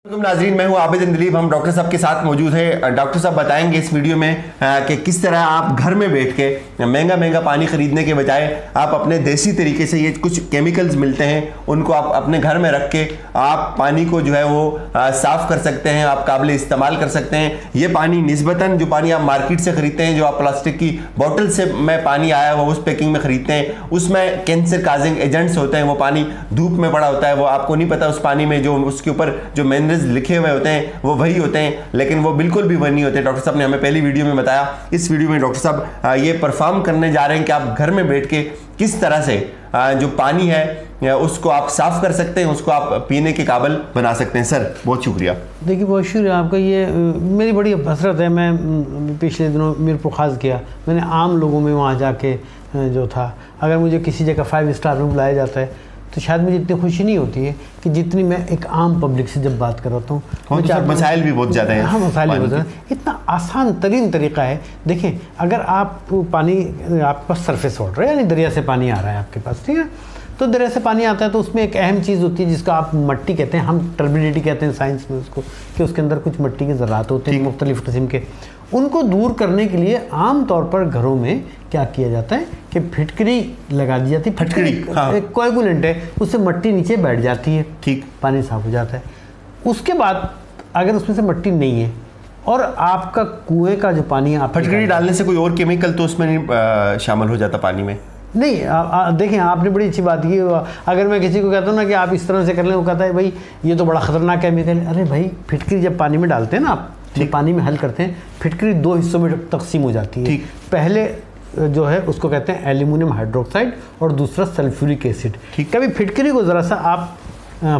नाजरीन, मैं हूं आबिद दिलीप। हम डॉक्टर साहब के साथ मौजूद है। डॉक्टर साहब बताएंगे इस वीडियो में कि किस तरह आप घर में बैठ के महंगा पानी खरीदने के बजाय आप अपने देसी तरीके से, ये कुछ केमिकल्स मिलते हैं उनको आप अपने घर में रख के आप पानी को जो है वो साफ कर सकते हैं, आप काबिल इस्तेमाल कर सकते हैं। ये पानी निस्बतन जो पानी आप मार्केट से खरीदते हैं, जो आप प्लास्टिक की बोतल से में पानी आया हुआ उस पैकिंग में खरीदते हैं, उसमें कैंसर काजिंग एजेंट्स होते हैं। वो पानी धूप में पड़ा होता है, वो आपको नहीं पता उस पानी में जो उसके ऊपर जो मिनरल्स लिखे हुए होते हैं वो वही होते हैं, लेकिन वो बिल्कुल भी वही नहीं होते। डॉक्टर साहब ने हमें पहली वीडियो में बताया। इस वीडियो में डॉक्टर साहब ये परफॉर्म करने जा रहे हैं कि आप घर में बैठ के किस तरह से जो पानी है उसको आप साफ कर सकते हैं, उसको आप पीने के काबिल बना सकते हैं। सर बहुत शुक्रिया। देखिए बहुत शुक्रिया आपका। ये मेरी बड़ी हसरत है, मैं पिछले दिनों मीर पुखाज किया, मैंने आम लोगों में वहाँ जाके जो था, अगर मुझे किसी जगह 5 स्टार में बुलाया जाता है तो शायद मुझे इतनी खुशी नहीं होती है कि जितनी मैं एक आम पब्लिक से जब बात कर रहा हूँ। मसाइल भी बहुत ज़्यादा हैं। हाँ, मसाइल भी बहुत ज़्यादा। इतना आसान तरीन तरीका है। देखें, अगर आप पानी, आपके पास सरफेस वाटर है, यानी दरिया से पानी आ रहा है आपके पास, ठीक है, तो दरिया से पानी आता है तो उसमें एक अहम चीज़ होती है जिसका आप मट्टी कहते हैं, हम टर्बिडिटी कहते हैं साइंस में उसको, कि उसके अंदर कुछ मट्टी के ज़रात होते हैं मुख्तलिफ़ किस्म के। उनको दूर करने के लिए आम तौर पर घरों में क्या किया जाता है कि फिटकरी लगा दी जाती है। फिटकरी एक कोएगुलेंट है, उससे मट्टी नीचे बैठ जाती है, ठीक, पानी साफ हो जाता है। उसके बाद अगर उसमें से मट्टी नहीं है और आपका कुएं का जो पानी है, आप फिटकरी डालने से कोई और केमिकल तो उसमें नहीं शामिल हो जाता पानी में? नहीं, देखें आपने बड़ी अच्छी बात की। अगर मैं किसी को कहता हूँ ना कि आप इस तरह से कर लें, वो कहता है भाई ये तो बड़ा ख़तरनाक केमिकल है। अरे भाई, फिटकरी जब पानी में डालते हैं ना, आप पानी में हल करते हैं, फिटकरी 2 हिस्सों में तकसीम हो जाती है। पहले जो है उसको कहते हैं एल्यूमिनियम हाइड्रोक्साइड और दूसरा सल्फ्यूरिक एसिड। कभी फिटकरी को ज़रा सा आप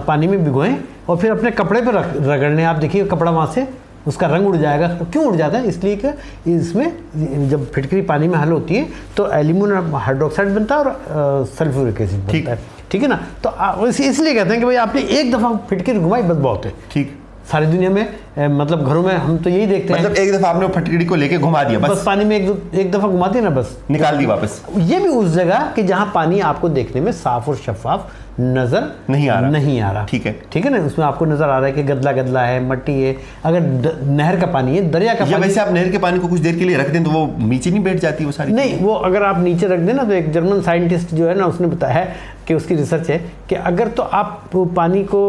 पानी में भिगोएं और फिर अपने कपड़े पर रगड़ने, आप देखिए कपड़ा वहाँ से उसका रंग उड़ जाएगा। क्यों उड़ जाता है? इसलिए कि इसमें जब फिटकरी पानी में हल होती है तो एल्यूमिनियम हाइड्रोक्साइड बनता है और सल्फ्यूरिक एसिड बनता है, ठीक है ना। तो इसलिए कहते हैं कि भाई आपने एक दफ़ा फिटकरी घुमाई बस बहुत है। ठीक, सारी दुनिया में मतलब घरों में हम तो यही देखते हैं, मतलब एक दफ़ा आपने फटकड़ी को लेके घुमा दिया, बस पानी में एक दफ़ा घुमाती है ना, बस निकाल दी वापस। ये भी उस जगह कि जहाँ पानी आपको देखने में साफ और शफाफ नजर नहीं आ रहा। ठीक है ना, उसमें आपको नजर आ रहा है कि गदला गदला है, मट्टी है। अगर नहर का पानी है, दरिया का पानी, वैसे आप नहर के पानी को कुछ देर के लिए रख दें तो वो नीचे नहीं बैठ जाती वो सारी? नहीं, वो अगर आप नीचे रख दें ना, तो एक जर्मन साइंटिस्ट जो है ना, उसने बताया है कि उसकी रिसर्च है कि अगर तो आप पानी को,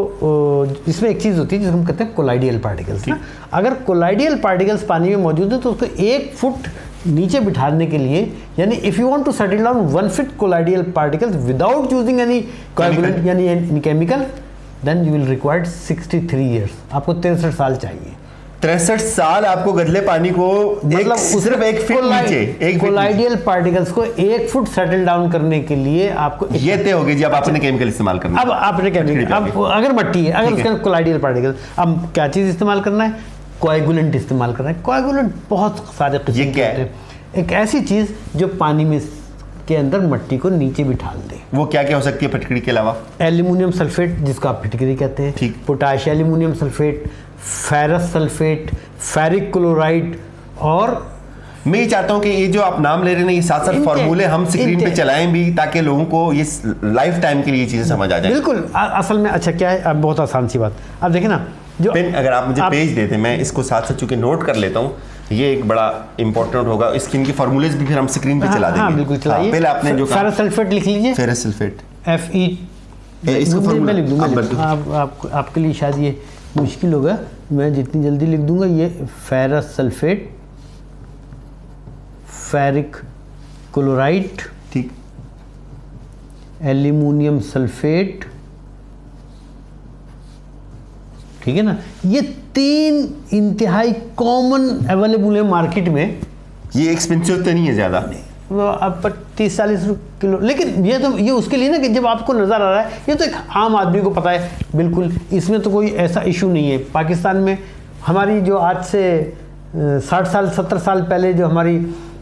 इसमें एक चीज़ होती है जिसको हम कहते हैं कोलाइडियल पार्टिकल्स ना, अगर कोलाइडियल पार्टिकल्स पानी में मौजूद है तो उसको 1 फुट नीचे बिठाने के लिए, यानी if you want to settle down 1 feet colloidal particles without using any coagulant यानी any chemical, then you will required 63 years. आपको 63 साल चाहिए। 63 साल आपको गदले पानी को, मतलब सिर्फ 1 फीट नीचे कोलाइडियल पार्टिकल्स को 1 फुट सेटल डाउन करने के लिए आपको ये तय होगी जी। अब आपने केमिकल इस्तेमाल करना, अब आपने केमिकल, अब अगर मट्टी है, अगर उसका कोलाइडियल पार्टिकल, अब क्या चीज़ इस्तेमाल करना है? कोएगुलेंट इस्तेमाल करना है। कोएगुलेंट बहुत सारे किस्म के होते हैं। एक ऐसी चीज़ जो पानी में के अंदर मट्टी को नीचे बिठा दे। वो क्या क्या हो सकती है फिटकरी के अलावा? एल्यूमिनियम सल्फेट, जिसको आप फिटकरी कहते हैं, ठीक, potash aluminium sulphate, ferrous sulphate, ferric chloride. और मैं ये चाहता हूँ कि ये जो आप नाम ले रहे हैं, ये 7 फॉर्मूले हम स्क्रीन पे चलाएं भी, ताकि लोगों को ये लाइफ टाइम के लिए चीज़ें समझ आ जाए। बिल्कुल, असल में अच्छा क्या है, अब बहुत आसान सी बात। अब देखें ना, जो पेन अगर आप मुझे पेज देते, मैं इसको साथ साथ चूंकि नोट कर लेता हूँ, ये एक बड़ा इंपॉर्टेंट होगा। इसके इनके फार्मूलेज भी फिर हम स्क्रीन पे चला देंगे। बिल्कुल चलाइए। पहले आपने जो फेरस सल्फेट लिख लीजिए। फेरस सल्फेट, FE, इसको मैं लिख दूंगा। आपके लिए शायद ये मुश्किल होगा, मैं जितनी जल्दी लिख दूंगा। ये फेरस सल्फेट, फेरिक क्लोराइड, ठीक, एल्यूमिनियम सल्फेट, ठीक है ना। ये 3 इंतहाई कॉमन अवेलेबल है मार्केट में। ये एक्सपेंसिव तो नहीं है ज़्यादा, वो अब 30-40 किलो, लेकिन ये तो ये उसके लिए ना कि जब आपको नज़र आ रहा है, ये तो एक आम आदमी को पता है बिल्कुल, इसमें तो कोई ऐसा इशू नहीं है। पाकिस्तान में हमारी जो आज से 60 साल 70 साल पहले जो हमारी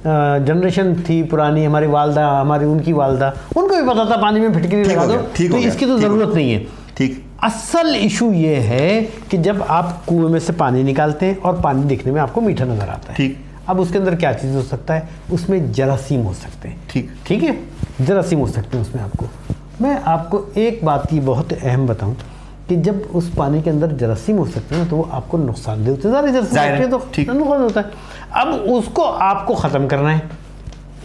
जनरेशन थी पुरानी, हमारी वालदा, हमारी उनकी वालदा, उनको भी पता था पानी में फिटकरी लगा दो, तो इसकी तो ज़रूरत नहीं है। ठीक, असल इशू ये है कि जब आप कुएं में से पानी निकालते हैं और पानी दिखने में आपको मीठा नज़र आता है, ठीक, अब उसके अंदर क्या चीज़ हो सकता है? उसमें जरासीम हो सकते हैं। ठीक है, जरासीम हो सकते हैं उसमें। मैं आपको एक बात की बहुत अहम बताऊं कि जब उस पानी के अंदर जरासीम हो सकते हैं ना, तो वो आपको नुकसानदेह होते हैं, जरासीम तो नुकसान होता है। अब उसको आपको ख़त्म करना है।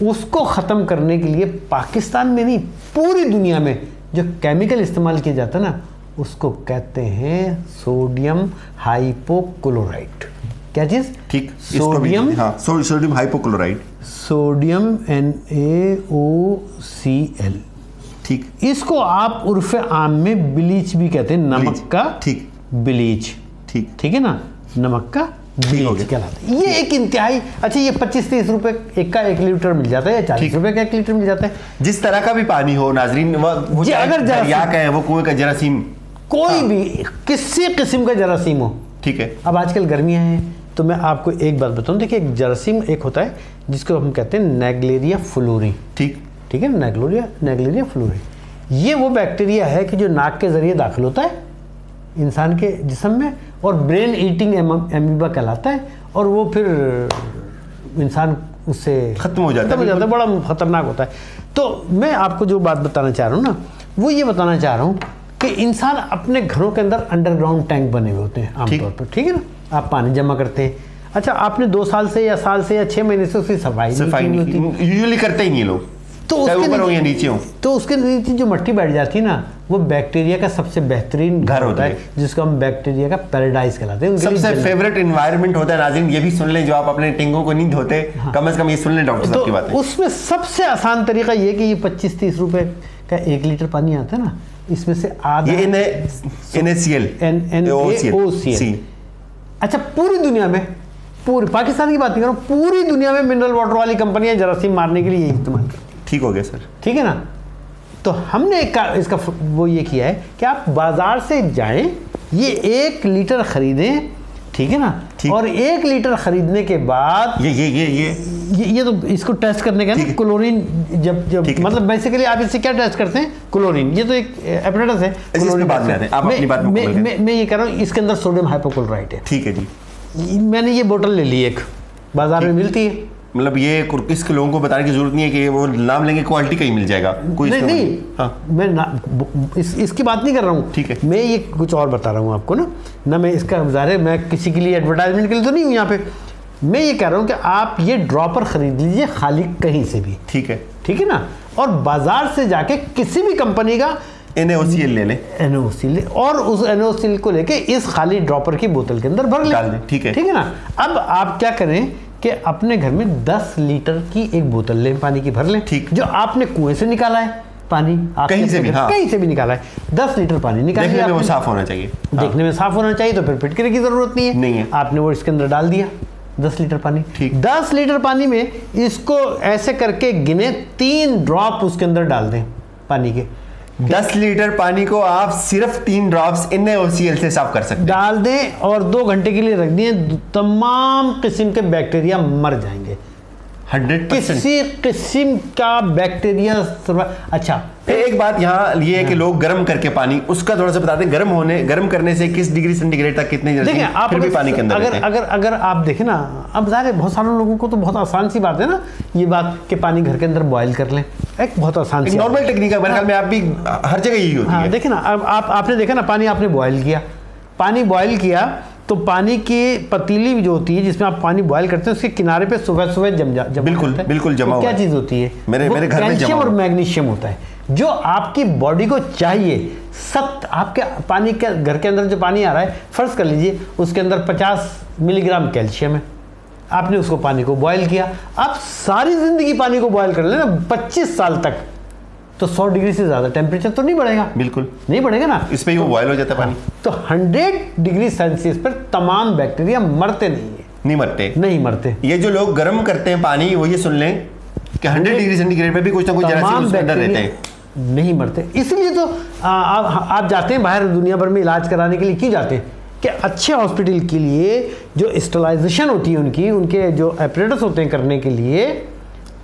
उसको ख़त्म करने के लिए पाकिस्तान में नहीं, पूरी दुनिया में जो केमिकल इस्तेमाल किया जाता है ना, उसको कहते हैं सोडियम हाइपोक्लोराइड। क्या चीज़? ठीक, सोडियम, हाँ, सोडियम हाइपोक्लोराइड, सोडियम NaOCl। ठीक, इसको आप उर्फ आम में ब्लीच भी कहते हैं, नमक का ठीक, ब्लीच। ठीक, ठीक है ना, नमक का ब्लीच कहलाता है। ये एक इंतहाई अच्छा, ये 25-30 रुपए एक का 1 लीटर मिल जाता है, या 40 रुपए का 1 लीटर मिल जाता है। जिस तरह का भी पानी हो नाजरीन, वो अगर दरिया का है, वो कुएं का जरासीम, कोई भी किसी किस्म का जरासीम हो, ठीक है। अब आजकल गर्मियां हैं तो मैं आपको एक बात बताऊं, देखिए एक जरासीम एक होता है जिसको हम कहते हैं नेग्लेरिया फ्लोरी। ठीक, ठीक है, नेग्लेरिया फ्लोरी। ये वो बैक्टीरिया है कि जो नाक के जरिए दाखिल होता है इंसान के जिस्म में, और ब्रेन ईटिंग एमीबा कहलाता है, और वो फिर इंसान उससे खत्म हो जाता है, बड़ा खतरनाक होता है। तो मैं आपको जो बात बताना चाह रहा हूँ ना, वो ये बताना चाह रहा हूँ कि इंसान अपने घरों के अंदर अंडरग्राउंड टैंक बने हुए होते हैं आमतौर पर, ठीक है ना, आप पानी जमा करते हैं। अच्छा, आपने 2 साल से या साल से या 6 महीने से उसकी सफाई नहीं होती, यूजुअली करते ही नहीं लोग, तो उसके ऊपर हो या नीचे हो, तो उसके नीचे जो मट्टी बैठ जाती है ना, वो बैक्टीरिया का सबसे बेहतरीन घर होता है, जिसको हम बैक्टीरिया का पैराडाइज कहलाते हैं। सबसे फेवरेट एनवायरनमेंट होता है। नाज़रीन ये भी सुन लें, जो आप अपने टिंगों को नहीं धोते, कम से कम ये सुन लें डॉक्टर साहब की बात है। उसमें सबसे आसान तरीका ये कि ये 25-30 रुपए का 1 लीटर पानी आता है ना, इसमें से आधा NaCl। अच्छा, पूरी दुनिया में, पूरी पाकिस्तान की बात नहीं करो, पूरी दुनिया में मिनरल वाटर वाली कंपनियां जरासीम मारने के लिए यही इस्तेमाल करती हैं। ठीक हो गया सर, ठीक है ना। तो हमने इसका वो ये किया है कि आप बाजार से जाएं, ये 1 लीटर खरीदें, ठीक है ना, और 1 लीटर खरीदने के बाद ये तो इसको टेस्ट करने का ना, क्लोरीन जब मतलब बेसिकली आप इससे क्या टेस्ट करते हैं, क्लोरीन। ये तो एक एपरेटस है, क्लोरीन बाद में आते हैं, आप अपनी बात में मैं ये कह रहा हूँ, इसके अंदर सोडियम हाइपोक्लोराइड है। ठीक है जी, मैंने ये बोतल ले ली, एक बाजार में मिलती है, मतलब ये किसके लोगों को बताने की जरूरत नहीं है कि वो नाम लेंगे, क्वालिटी का ही मिल जाएगा कोई नहीं। हाँ, मैं इसकी बात नहीं कर रहा हूँ, ठीक है, मैं ये कुछ और बता रहा हूँ आपको ना मैं इसका ज़ाहिर मैं किसी के लिए एडवर्टाइजमेंट के लिए तो नहीं हूँ यहाँ पे। मैं ये कह रहा हूँ कि आप ये ड्रॉपर खरीद लीजिए खाली कहीं से भी, ठीक है ना, और बाजार से जाके किसी भी कंपनी का NaOCl ले लें, NaOCl, और उस NaOCl को लेके इस खाली ड्रॉपर की बोतल के अंदर भर लें, ठीक है ना। अब आप क्या करें कि अपने घर में 10 लीटर की एक बोतल लें, पानी की भर लें, ठीक, जो आपने कुएं से निकाला है पानी, कहीं से भी निकाला है, 10 लीटर पानी निकाल, देखने में वो साफ होना चाहिए, देखने में साफ होना चाहिए, तो फिर फिटकरी की जरूरत नहीं है, आपने वो इसके अंदर डाल दिया 10 लीटर पानी, ठीक, 10 लीटर पानी में इसको ऐसे करके गिने 3 ड्रॉप उसके अंदर डाल दें पानी के। 10 लीटर पानी को आप सिर्फ 3 ड्रॉप्स NaOCl से साफ कर सकते हैं, डाल दें और 2 घंटे के लिए रख दिए, तमाम किस्म के बैक्टीरिया मर जाएंगे, 100%। किसी किस्म का बैक्टीरिया। अच्छा, एक बात यहाँ ये है कि लोग गर्म करके पानी, उसका थोड़ा सा बताते हैं, गर्म करने से किस डिग्री सेंटीग्रेड तक कितने देखिए आप फिर भी पानी के अंदर अगर आप देखें ना, अब ज़ाहिर बहुत सारे लोगों को तो बहुत आसान सी बात है ना ये बात कि पानी घर के अंदर बॉयल कर लें, एक बहुत आसान सी नॉर्मल टेक्निक है, मेरे ख्याल में आप भी हर जगह यही होती है। देखिए ना, अब आपने देखा ना, पानी आपने बॉयल किया, तो पानी की पतीली जो होती है जिसमें आप पानी बॉयल करते हैं, उसके किनारे पे सुबह जम बिल्कुल जमा, क्या चीज़ होती है, मेरे घर में कैल्शियम और मैग्नीशियम होता है, जो आपकी बॉडी को चाहिए। आपके पानी के घर के अंदर जो पानी आ रहा है, फर्ज कर लीजिए उसके अंदर 50 मिलीग्राम कैल्शियम है, आपने उसको पानी को बॉयल किया, आप सारी जिंदगी पानी को बॉयल कर लेना 25 साल तक, तो 100 डिग्री से ज़्यादा टेम्परेचर तो नहीं बढ़ेगा, बिल्कुल नहीं बढ़ेगा ना, इस पे ही वो बॉयल हो जाता है पानी। तो 100 डिग्री सेल्सियस पर तमाम बैक्टीरिया मरते नहीं मरते। ये जो लोग गर्म करते हैं पानी, वो ये सुन लें कि 100 डिग्री सेंटीग्रेड पे भी कुछ ना कुछ जरासीम उसके अंदर रहते हैं, नहीं मरते। इसलिए तो आप जाते हैं बाहर दुनिया भर में इलाज कराने के लिए, क्यों जाते हैं कि अच्छे हॉस्पिटल के लिए जो स्टरलाइजेशन होती है उनके जो एपरेटस होते हैं करने के लिए,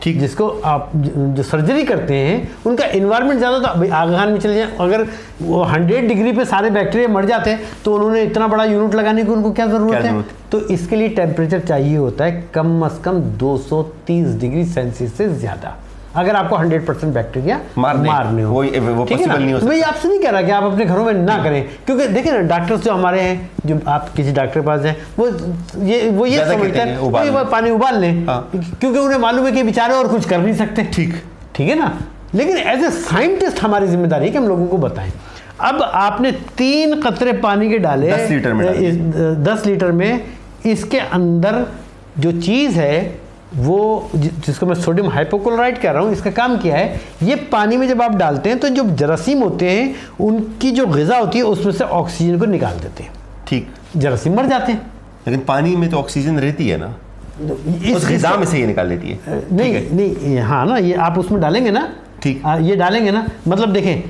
ठीक, जिसको आप जो सर्जरी करते हैं उनका इन्वायरमेंट ज़्यादा, तो आग खान में चले जाए, अगर वो 100 डिग्री पे सारे बैक्टीरिया मर जाते हैं तो उन्होंने इतना बड़ा यूनिट लगाने की उनको क्या ज़रूरत है। तो इसके लिए टेम्परेचर चाहिए होता है कम से कम 230 डिग्री सेल्सियस से ज़्यादा। अगर आपको 100% बैक्टीरिया मारने हो, वो ठीक है ना? पॉसिबल नहीं हो तो भाई आपसे नहीं कह रहा कि आप अपने घरों में ना करें, क्योंकि देखिए ना डॉक्टर्स जो हमारे हैं, जो आप किसी डॉक्टर के पास हैं, वो ये समझते हैं वो पानी उबाल लें, क्योंकि उन्हें मालूम है कि बेचारे और कुछ कर नहीं सकते। ठीक है ना? लेकिन एज ए साइंटिस्ट हमारी जिम्मेदारी है कि हम लोगों को बताएं। अब आपने 3 कतरे पानी के डाले 10 लीटर में 10 लीटर में, इसके अंदर जो चीज़ है वो जिसको मैं सोडियम हाइपोक्लोराइड कह रहा हूँ, इसका काम क्या है, ये पानी में जब आप डालते हैं तो जो जरासीम होते हैं उनकी जो ग़िज़ा होती है उसमें से ऑक्सीजन को निकाल देते हैं। ठीक, जरासीम मर जाते हैं। लेकिन पानी में तो ऑक्सीजन रहती है ना, उस ग़िज़ा में से ये निकाल देती है। नहीं, हाँ ना, ये आप उसमें डालेंगे ना, ठीक, ये डालेंगे ना, मतलब देखें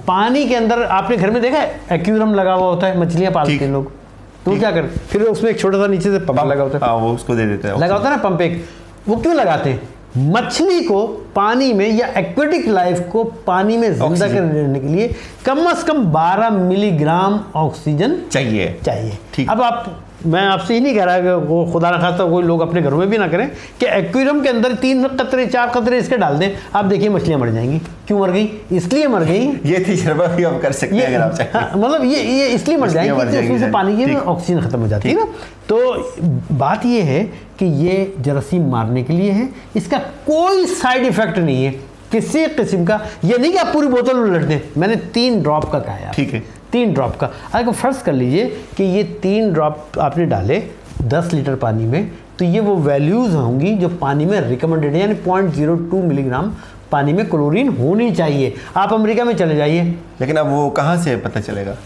पानी के अंदर आपने घर में देखा है एक्वेरियम लगा हुआ होता है, मछलियाँ पालते हैं लोग, तो क्या कर, फिर उसमें एक छोटा सा नीचे से पंप लगा होता है, वो उसको दे देते हैं, लगा होता है ना पंप एक। वो क्यों लगाते हैं? मछली को पानी में या एक्वेटिक लाइफ को पानी में जिंदा करने के लिए कम से कम 12 मिलीग्राम ऑक्सीजन चाहिए। अब मैं आपसे ही नहीं कह रहा कि वो खुदा न खास्ता कोई लोग अपने घरों में भी ना करें कि एक्वेरियम के अंदर 3 कतरे 4 कतरे इसके डाल दें, आप देखिए मछलियां मर जाएंगी। क्यों मर गई? इसलिए मर गई, ये तजर्बा भी हम कर सकते हैं अगर आप चाहें। हाँ, मतलब ये इसलिए मर जाएंगी कि उसमें से पानी की ऑक्सीजन खत्म हो जाती है ना। तो बात ये है कि ये जरासीम मारने के लिए है, इसका कोई साइड इफेक्ट नहीं है किसी किस्म का। ये नहीं कि आप पूरी बोतल उलट दें, मैंने 3 ड्रॉप का कहा है। ठीक है, 3 ड्रॉप का। अगर फर्ज कर लीजिए कि ये 3 ड्रॉप आपने डाले 10 लीटर पानी में, तो ये वो वैल्यूज़ होंगी जो पानी में रिकमेंडेड है, यानी 0.02 मिलीग्राम पानी में क्लोरीन होनी चाहिए। आप अमेरिका में चले जाइए, लेकिन अब वो कहाँ से पता चलेगा?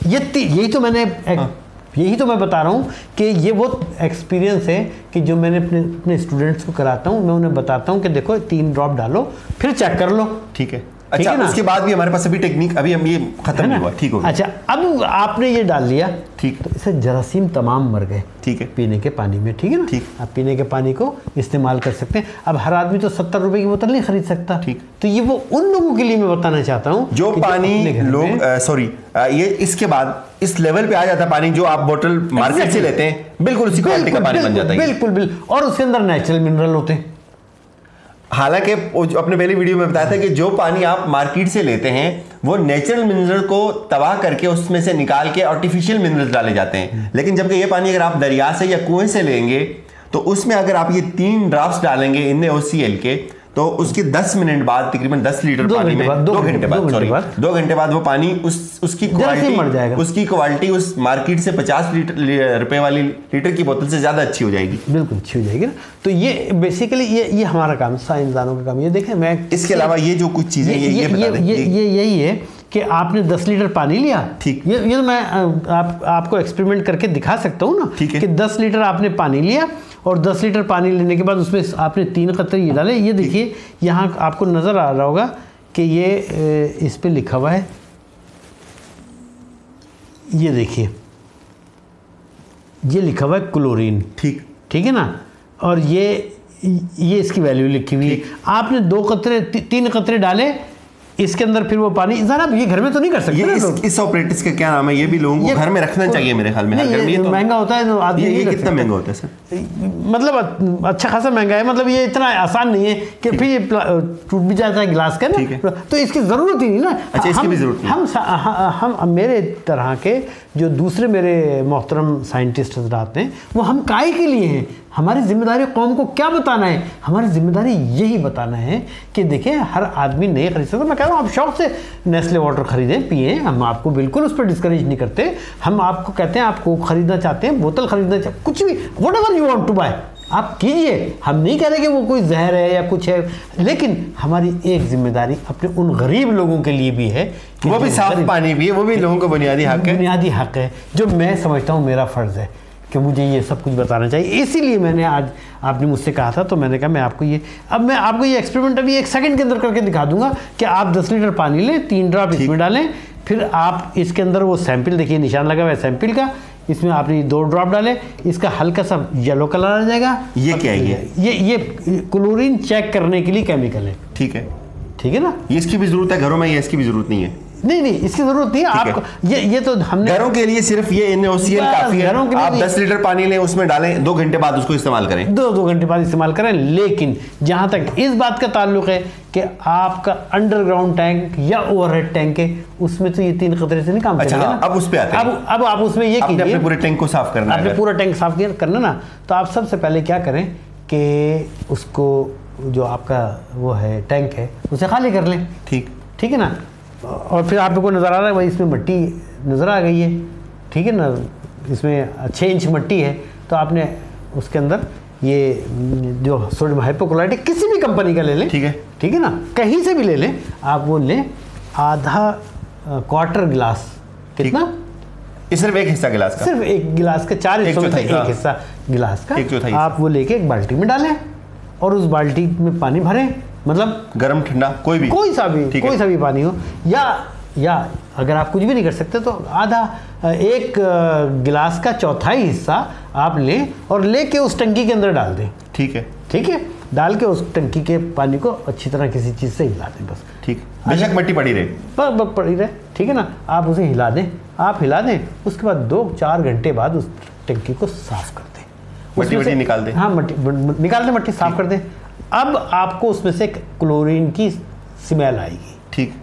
यही तो मैं बता रहा हूँ कि ये वो एक्सपीरियंस है कि जो मैंने अपने स्टूडेंट्स को कराता हूँ, मैं उन्हें बताता हूँ कि देखो 3 ड्रॉप डालो फिर चेक कर लो। ठीक है, अच्छा, उसके बाद भी हमारे पास अभी टेक्निक, अभी हम ये खत्म नहीं हुआ, ठीक हो गया। अच्छा, अब आपने ये डाल लिया, ठीक, तो इससे जरासीम तमाम मर गए, ठीक है, पीने के पानी में, ठीक है ना? ठीक, आप पीने के पानी को इस्तेमाल कर सकते हैं। अब हर आदमी तो 70 रुपए की बोतल नहीं खरीद सकता, ठीक, तो ये वो उन लोगों के लिए मैं बताना चाहता हूँ जो पानी लोग ये इसके बाद इस लेवल पे आ जाता है पानी, जो आप बोतल मार्केट से लेते हैं, बिल्कुल उसी क्वालिटी का पानी बन जाता है, बिल्कुल, और उसके अंदर नेचुरल मिनरल होते हैं। हालांकि अपने पहले वीडियो में बताया था कि जो पानी आप मार्केट से लेते हैं वो नेचुरल मिनरल को तबाह करके उसमें से निकाल के आर्टिफिशियल मिनरल्स डाले जाते हैं। लेकिन जबकि ये पानी अगर आप दरिया से या कुएं से लेंगे तो उसमें अगर आप ये 3 ड्रॉप्स डालेंगे NaOCl के, तो उसके 10 मिनट बाद तकरीबन 10 लीटर पानी में 2 घंटे बाद वो पानी उसकी क्वालिटी उस मार्केट से 50 रुपए वाली लीटर की बोतल से ज्यादा अच्छी हो जाएगी, बिल्कुल अच्छी हो जाएगी ना। तो ये बेसिकली ये हमारा काम, साइंसदानों का काम। ये देखें, मैं इसके अलावा ये जो कुछ चीजें यही है कि आपने 10 लीटर पानी लिया, ठीक, ये तो मैं आपको एक्सपेरिमेंट करके दिखा सकता हूँ ना, ठीक है, कि 10 लीटर आपने पानी लिया और 10 लीटर पानी लेने के बाद उसमें आपने 3 कतरे ये डाले। ये देखिए यहाँ आपको नज़र आ रहा होगा कि ये इस पे लिखा हुआ है, ये देखिए ये लिखा हुआ है क्लोरीन, ठीक है ना, और ये इसकी वैल्यू लिखी हुई है। आपने 3 कतरे डाले इसके अंदर, फिर वो पानी जरा ये घर में तो नहीं कर सकते। इस ऑपरेटर्स का क्या नाम है, ये भी लोगों को घर में रखना चाहिए मेरे ख्याल में। ये तो महंगा होता है, आदमी ये कितना महंगा होता है सर? मतलब अच्छा खासा महंगा है, मतलब ये इतना आसान नहीं है कि फिर ये टूट भी जाता है गिलास का ना, तो इसकी जरूरत ही नहीं ना। अच्छा, इसकी भी जरूरत नहीं। हम मेरे तरह के जो दूसरे मेरे मोहतरम साइंटिस्ट आते हैं, वो हम काहे के लिए हैं? हमारी जिम्मेदारी कौम को क्या बताना है? हमारी जिम्मेदारी यही बताना है कि देखिए हर आदमी नहीं खरीद सकता। मैं कह रहा हूँ आप शौक से नेस्ले वाटर खरीदें, पिएं, हम आपको बिल्कुल उस पर डिस्करेज नहीं करते। हम आपको कहते हैं आप कोक खरीदना चाहते हैं, बोतल खरीदना चाहते, कुछ भी, whatever you want to buy आप कीजिए। हम नहीं कह रहे कि वो कोई जहर है या कुछ है, लेकिन हमारी एक जिम्मेदारी अपने उन गरीब लोगों के लिए भी है कि वो भी साफ पानी पिए, वो भी लोगों को बुनियादी हक है, जो मैं समझता हूँ मेरा फ़र्ज़ है कि मुझे ये सब कुछ बताना चाहिए। इसीलिए मैंने आज, आपने मुझसे कहा था तो मैंने कहा मैं आपको ये एक्सपेरिमेंट अभी 1 सेकंड के अंदर करके दिखा दूंगा कि आप 10 लीटर पानी लें, 3 ड्रॉप इसमें डालें, फिर आप इसके अंदर वो सैंपल देखिए, निशान लगा हुआ है सैंपल का, इसमें आपने 2 ड्रॉप डाले, इसका हल्का सा येलो कलर आ जाएगा। ये क्या है? ये क्लोरीन चेक करने के लिए केमिकल है, ठीक है ना? ये इसकी भी जरूरत है घरों में, ये इसकी भी जरूरत नहीं है? नहीं इसकी जरूरत नहीं है आपको, ये तो हमने घरों के लिए सिर्फ ये NaOCl काफी है। घरों के लिए आप 10 लीटर पानी लें, उसमें डालें, 2 घंटे बाद उसको इस्तेमाल करें, 2 घंटे बाद इस्तेमाल करें। लेकिन जहां तक इस बात का ताल्लुक है कि आपका अंडरग्राउंड टैंक या ओवरहेड टैंक है, उसमें तो ये 3 खतरे से नहीं काम अच्छा, करेगा ना। अब उस पे आते हैं। अब आप उसमें ये कीजिए, अपने पूरे टैंक को साफ करना है, आपने पूरा टैंक साफ करना ना, तो आप सबसे पहले क्या करें कि उसको जो आपका वो है टैंक है उसे खाली कर लें। ठीक है ना। और फिर आपको नज़र आ रहा है भाई इसमें मिट्टी नज़र आ गई है, ठीक है ना, इसमें 6 इंच मिट्टी है, तो आपने उसके अंदर ये जो सोडियम हाइपोक्लोराइड किसी भी कंपनी का ले लें, ठीक है ना, कहीं से भी ले लें आप, वो लें आधा क्वार्टर गिलास, कितना, सिर्फ एक हिस्सा गिलास का, सिर्फ एक गिलास का 4 हिस्सों में से एक हिस्सा गिलास का आप वो लेके एक बाल्टी में डालें और उस बाल्टी में पानी भरें, मतलब गर्म ठंडा कोई सा भी पानी हो, या अगर आप कुछ भी नहीं कर सकते तो आधा एक गिलास का चौथाई हिस्सा आप लें और लेके उस टंकी के अंदर डाल दें। ठीक है, डाल के उस टंकी के पानी को अच्छी तरह किसी चीज़ से हिला दें बस। ठीक, बेशक मिट्टी पड़ी रहे, ठीक है ना, आप उसे हिला दें, उसके बाद 2-4 घंटे बाद उस टंकी को साफ कर दें, मट्टी निकाल दें। हाँ, मट्टी साफ कर दें। अब आपको उसमें से क्लोरीन की स्मेल आएगी, ठीक,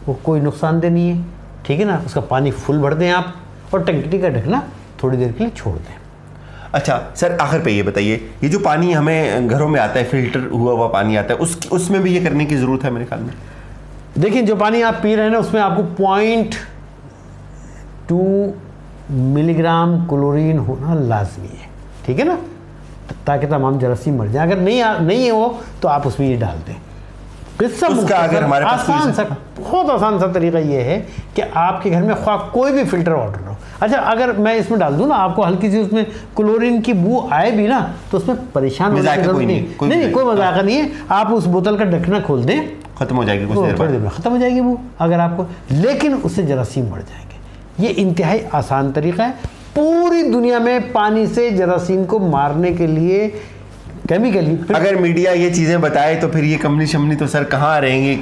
वो कोई नुकसानदेह नहीं है, ठीक है ना। उसका पानी फुल भर दें आप और टंकी का ढकना थोड़ी देर के लिए छोड़ दें। अच्छा सर, आखिर पे ये बताइए, ये जो पानी हमें घरों में आता है, फिल्टर हुआ पानी आता है, उसमें भी ये करने की ज़रूरत है मेरे ख्याल में। देखिए, जो पानी आप पी रहे हैं ना, उसमें आपको 0.2 मिलीग्राम क्लोरीन होना लाजमी है, ठीक है ना, ताकि तमाम जरासीम मर जाए। अगर नहीं है वो, तो आप उसमें ये डाल दें। उसका अगर हमारे पास बहुत आसान सा तरीका ये है कि आपके घर में कोई भी फिल्टर वाटर हो, अच्छा अगर मैं इसमें डाल दूं ना, आपको हल्की सी उसमें क्लोरीन की बू आए भी ना, तो उसमें परेशान होने की जरूरत नहीं, कोई मजाक नहीं है। आप उस बोतल का ढकना खोल दें, खत्म हो जाएगी, थोड़ी देर में खत्म हो जाएगी वो, अगर आपको, लेकिन उससे जरासीम मर जाएंगे। ये इंतहाई आसान तरीका है। पूरी दुनिया में पानी से जरासीम को मारने के लिए केमिकली, अगर मीडिया ये चीजें बताए तो फिर ये कंपनी शमनी तो सर कहाँ रहेंगी,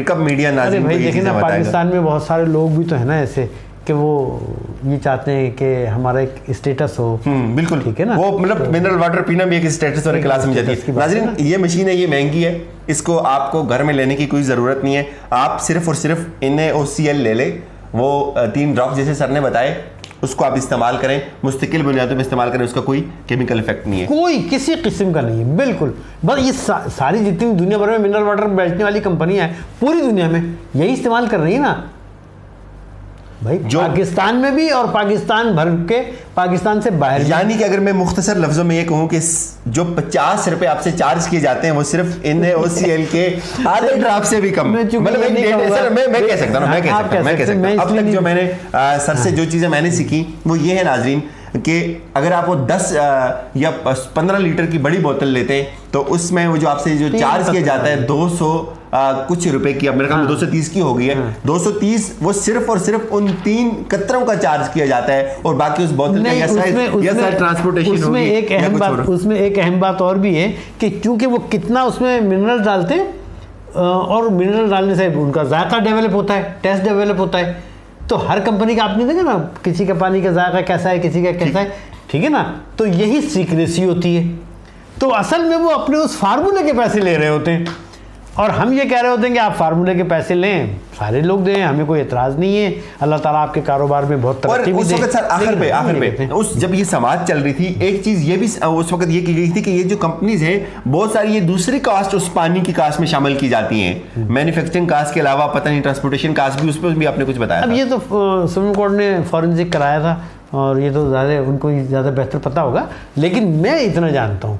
कब मीडिया नाज़रीन भाई देखिए ना, पाकिस्तान में बहुत सारे लोग भी तो है ना ऐसे कि वो ये चाहते हैं कि हमारा एक स्टेटस हो। बिल्कुल, ठीक है ना, वो मतलब मिनरल वाटर पीना भी एक स्टेटस और एक क्लास में जाती है। नाज़रीन, ये मशीन है, ये महंगी है, इसको आपको घर में लेने की कोई ज़रूरत नहीं है। आप सिर्फ और सिर्फ NaOCl ले लें, वो 3 ड्रॉप जैसे सर ने बताए, उसको आप इस्तेमाल करें, मुस्तकिल बुनियादों में इस्तेमाल करें, उसका कोई केमिकल इफेक्ट नहीं है, कोई किसी किस्म का नहीं है, बिल्कुल। बस ये सारी जितनी दुनिया भर में मिनरल वाटर बेचने वाली कंपनियां हैं, पूरी दुनिया में यही इस्तेमाल कर रही है ना भाई, जो पाकिस्तान में भी और पाकिस्तान भर के, पाकिस्तान से बाहर। यानी कि अगर मैं मुख्तसर लफ्जों में ये कहूँ कि जो 50 रुपए आपसे चार्ज किए जाते हैं, वो सिर्फ NaOCl के आधे ड्रॉप से भी कम, मतलब मैं कह सकता हूँ। अब तक जो मैंने सर से जो चीज़ें मैंने सीखी वो ये है नाजरीन, कि अगर आप वो 10 या 15 लीटर की बड़ी बोतल लेते हैं, तो उसमें वो जो आपसे जो चार्ज किया जाता है 200 कुछ रुपए की, अब मेरे ख्याल में 230 की हो गई है, 230 वो सिर्फ और सिर्फ उन 3 कतरों का चार्ज किया जाता है, और बाकी उस बोतल का या ट्रांसपोर्टेशन होगी। उसमें एक अहम बात और भी है कि चूंकि वो कितना उसमें मिनरल डालते हैं, और मिनरल डालने से उनका जायका डेवलप होता है, टेस्ट डेवलप होता है, तो हर कंपनी का आपने देखा ना, किसी का पानी का जायका कैसा है, किसी का कैसा है, ठीक है ना, तो यही सीक्रेसी होती है। तो असल में वो अपने उस फार्मूले के पैसे ले रहे होते हैं, और हम ये कह रहे होते हैं कि आप फार्मूले के पैसे लें, सारे लोग दें, हमें कोई एतराज़ नहीं है, अल्लाह ताला आपके कारोबार में बहुत तरक्की भी दे। सर आखिर पे उस जब ये समाज चल रही थी, एक चीज़ ये भी उस वक्त ये की गई थी कि ये जो कंपनीज हैं, बहुत सारी ये दूसरी कास्ट उस पानी की कास्ट में शामिल की जाती हैं, मैन्युफैक्चरिंग कास्ट के अलावा पता नहीं ट्रांसपोर्टेशन कास्ट भी, उस पर भी आपने कुछ बताया। अब ये तो सुप्रीम कोर्ट ने फॉरेंसिक कराया था, और ये तो उनको ज़्यादा बेहतर पता होगा, लेकिन मैं इतना जानता हूँ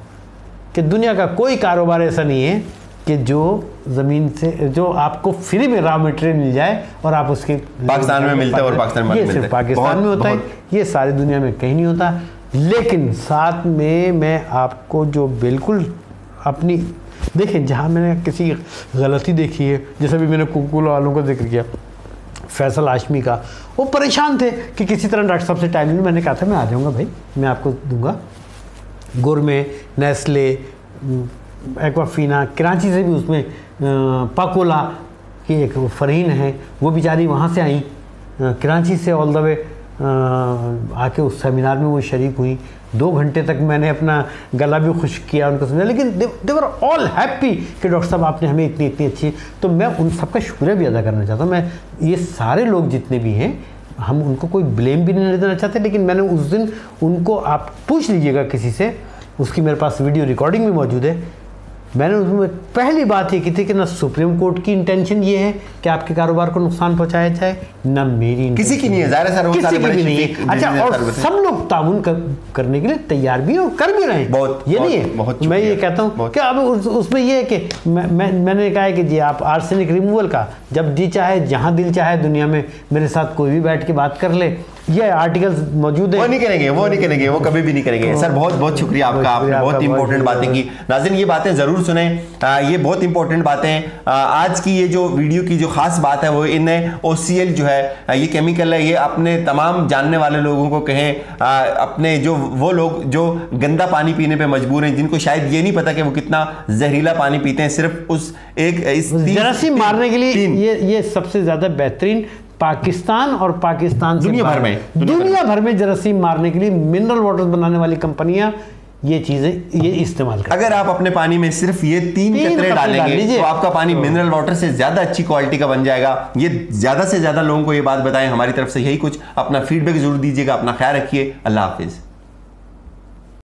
कि दुनिया का कोई कारोबार ऐसा नहीं है कि जो ज़मीन से, जो आपको फ्री में रॉ मटेरियल मिल जाए और आप उसके पाकिस्तान में मिलता है, और पाकिस्तान में सिर्फ पाकिस्तान में होता है, ये सारी दुनिया में कहीं नहीं होता। लेकिन साथ में मैं आपको जो बिल्कुल अपनी, देखें, जहाँ मैंने किसी गलती देखी है, जैसे भी मैंने कोकोला वालों का जिक्र किया, फैसल हाशमी का, वो परेशान थे कि किसी तरह डॉक्टर साहब से टाइम नहीं, मैंने कहा था मैं आ जाऊँगा भाई, मैं आपको दूंगा। गुरमे, नेस्ले, एक्वाफीना, कराची से भी उसमें पाकोला, कि एक फरहीन है, वो बेचारी वहाँ से आई कराची से ऑल द वे आके उस सेमिनार में वो शरीक हुई। 2 घंटे तक मैंने अपना गला भी खुश्क किया, उनको समझा, लेकिन दे वर ऑल हैप्पी कि डॉक्टर साहब आपने हमें इतनी इतनी अच्छी। तो मैं उन सबका शुक्रिया भी अदा करना चाहता हूँ। मैं ये सारे लोग जितने भी हैं, हम उनको कोई ब्लेम भी नहीं देना चाहते, लेकिन मैंने उस दिन उनको, आप पूछ लीजिएगा किसी से, उसकी मेरे पास वीडियो रिकॉर्डिंग भी मौजूद है, मैंने उसमें पहली बात ये की थी कि ना सुप्रीम कोर्ट की इंटेंशन ये है कि आपके कारोबार को नुकसान पहुंचाया जाए, ना मेरी, किसी की नहीं है, ज़ाहिर है सर, वो किसी सारे की बड़े भी नहीं है। शरीक अच्छा, और सब लोग ताउन करने के लिए तैयार भी हैं और कर भी रहे हैं, बहुत, ये बहुत, नहीं है। बहुत मैं ये कहता हूँ कि अब उसमें ये है कि मैंने कहा है कि जी आप आर्सेनिक रिमूवल का जब जी चाहे, जहाँ दिल चाहे दुनिया में मेरे साथ कोई भी बैठ के बात कर ले, ये आर्टिकल्स मौजूद है। वो नहीं करेंगे, वो नहीं करेंगे, वो कभी भी नहीं करेंगे। सर बहुत बहुत शुक्रिया आपका, आपने बहुत इंपॉर्टेंट बातें की। नाज़रीन ये बातें ज़रूर सुने, ये बहुत इंपॉर्टेंट बातें। आज की ये जो वीडियो की जो खास बात है वो इन्हें OCL जो है ये केमिकल है, ये अपने तमाम जानने वाले लोगों को कहें, अपने जो वो लोग जो गंदा पानी पीने पे मजबूर हैं, जिनको शायद ये नहीं पता कि वो कितना जहरीला पानी पीते हैं, सिर्फ उस जरासीम मारने के लिए ये सबसे ज़्यादा बेहतरीन पाकिस्तान और पाकिस्तान से दुनिया भर में जरासीम मारने के लिए मिनरल वाटर बनाने वाली कंपनियां ये चीजें ये इस्तेमाल करती हैं। अगर आप अपने पानी में सिर्फ ये 3 कतरे डालेंगे तो आपका पानी मिनरल वाटर से ज्यादा अच्छी क्वालिटी का बन जाएगा। ये ज्यादा से ज्यादा लोगों को ये बात बताएं। हमारी तरफ से यही कुछ, अपना फीडबैक जरूर दीजिएगा। अपना ख्याल रखिए। अल्लाह हाफिज।